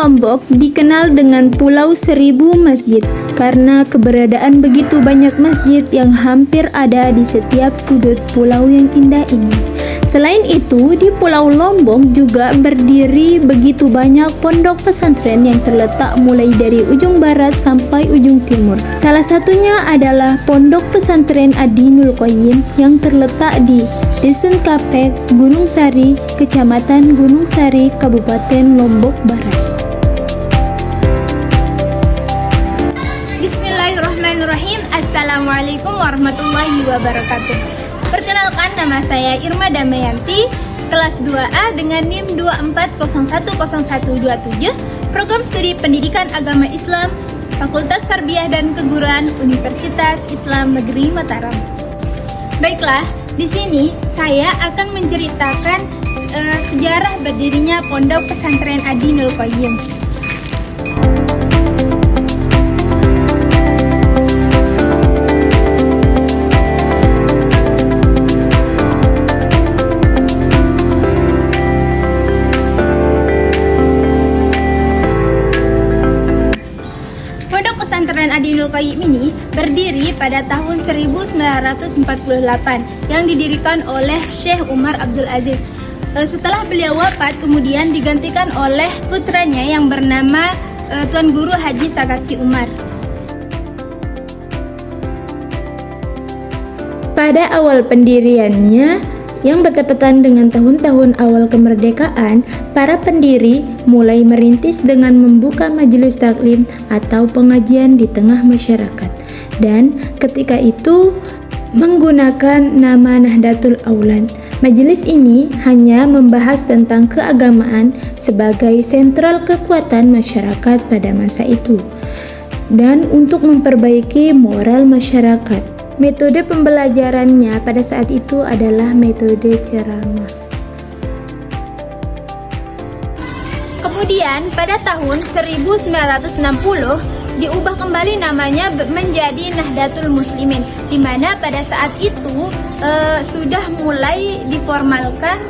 Lombok dikenal dengan Pulau Seribu Masjid karena keberadaan begitu banyak masjid yang hampir ada di setiap sudut pulau yang indah ini. Selain itu, di Pulau Lombok juga berdiri begitu banyak pondok pesantren yang terletak mulai dari ujung barat sampai ujung timur. Salah satunya adalah Pondok Pesantren Adinul Qayyim yang terletak di Dusun Kapek, Gunung Sari, Kecamatan Gunung Sari, Kabupaten Lombok Barat. Bismillahirrahmanirrahim. Assalamualaikum warahmatullahi wabarakatuh. Perkenalkan, nama saya Irma Damayanti, kelas 2A dengan NIM 24010127, Program Studi Pendidikan Agama Islam, Fakultas Tarbiyah dan Keguruan, Universitas Islam Negeri Mataram. Baiklah, di sini saya akan menceritakan sejarah berdirinya Pondok Pesantren Adinul Qayyim. Pondok Pesantren Adinul Qayyim ini berdiri pada tahun 1948 yang didirikan oleh Syekh Umar Abdul Aziz. Setelah beliau wafat, kemudian digantikan oleh putranya yang bernama Tuan Guru Haji Sakaki Umar. Pada awal pendiriannya, yang bertepatan dengan tahun-tahun awal kemerdekaan, para pendiri mulai merintis dengan membuka majelis taklim atau pengajian di tengah masyarakat. Dan ketika itu menggunakan nama Nahdlatul Aulad. Majelis ini hanya membahas tentang keagamaan sebagai sentral kekuatan masyarakat pada masa itu dan untuk memperbaiki moral masyarakat. Metode pembelajarannya pada saat itu adalah metode ceramah. Kemudian pada tahun 1960 diubah kembali namanya menjadi Nahdlatul Muslimin, di mana pada saat itu sudah mulai diformalkan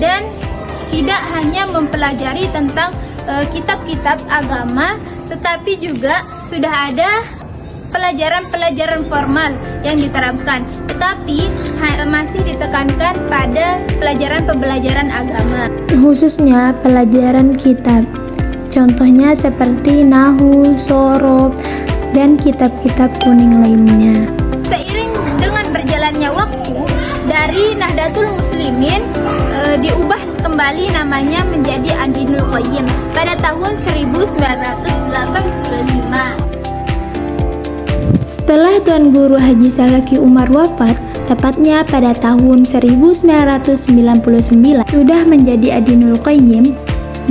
dan tidak hanya mempelajari tentang kitab-kitab agama, tetapi juga sudah ada pelajaran-pelajaran formal yang diterapkan, tetapi masih ditekankan pada pembelajaran agama, khususnya pelajaran kitab. Contohnya seperti Nahwu, Shoroh, dan kitab-kitab kuning lainnya. Seiring dengan berjalannya waktu, dari Nahdlatul Muslimin diubah kembali namanya menjadi Adinul Qayyim pada tahun 1985. Setelah Tuan Guru Haji Sakaki Umar wafat, tepatnya pada tahun 1999, sudah menjadi Adinul Qayyim,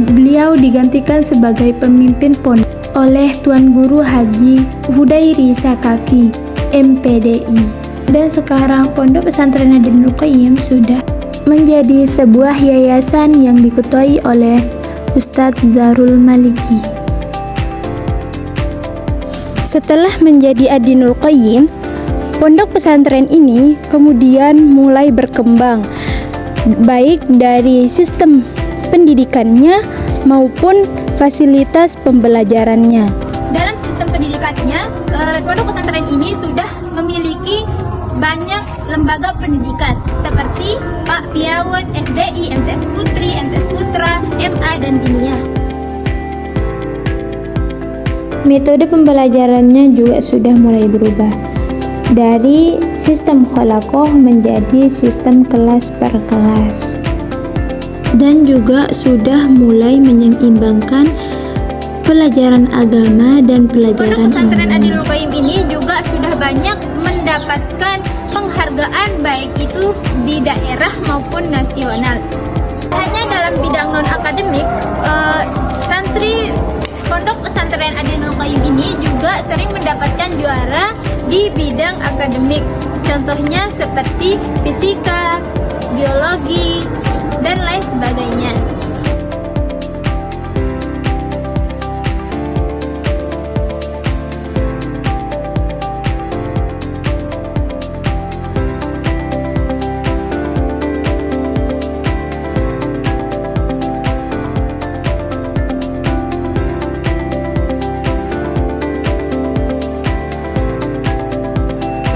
beliau digantikan sebagai pemimpin pondok oleh Tuan Guru Haji Hudairi Sakaki, MPDI. Dan sekarang Pondok Pesantren Adinul Qayyim sudah menjadi sebuah yayasan yang diketuai oleh Ustadz Zarul Maliki. Setelah menjadi Adinul Qayyim, pondok pesantren ini kemudian mulai berkembang, baik dari sistem pendidikannya maupun fasilitas pembelajarannya. Dalam sistem pendidikannya, pondok pesantren ini sudah memiliki banyak lembaga pendidikan seperti Pak Piawat, SDI, MTS Putri, MTS Putra, MA, dan Dinia. Metode pembelajarannya juga sudah mulai berubah dari sistem kholaqoh menjadi sistem kelas per kelas, dan juga sudah mulai menyeimbangkan pelajaran agama dan pelajaran Pondok Pesantren umum. Adinul Qayyim ini juga sudah banyak mendapatkan penghargaan baik itu di daerah maupun nasional. Hanya dalam bidang non-akademik, santri Pondok Pesantren Adinul Qayyim ini juga sering mendapatkan juara di bidang akademik. Contohnya seperti fisika, biologi, dan lain sebagainya.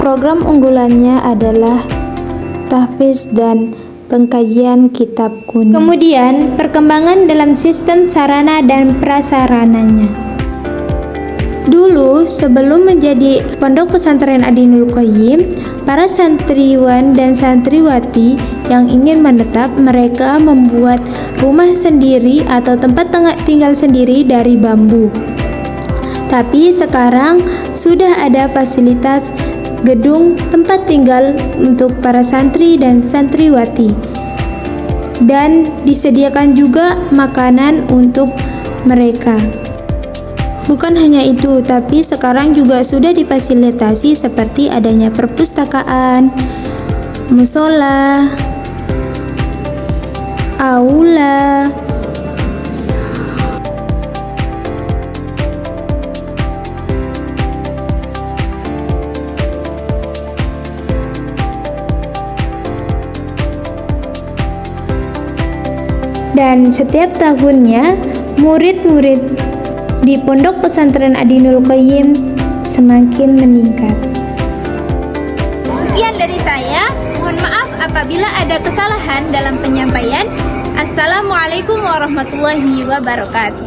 Program unggulannya adalah tahfiz dan pengkajian kitab kuning. Kemudian, perkembangan dalam sistem sarana dan prasarananya. Dulu, sebelum menjadi Pondok Pesantren Adinul Qayyim, para santriwan dan santriwati yang ingin menetap, mereka membuat rumah sendiri atau tempat tinggal sendiri dari bambu. Tapi sekarang sudah ada fasilitas gedung tempat tinggal untuk para santri dan santriwati, dan disediakan juga makanan untuk mereka. Bukan hanya itu, tapi sekarang juga sudah difasilitasi seperti adanya perpustakaan, musola, aula, dan setiap tahunnya murid-murid di Pondok Pesantren Adinul Qayyim semakin meningkat. Sekian dari saya. Mohon maaf apabila ada kesalahan dalam penyampaian. Assalamualaikum warahmatullahi wabarakatuh.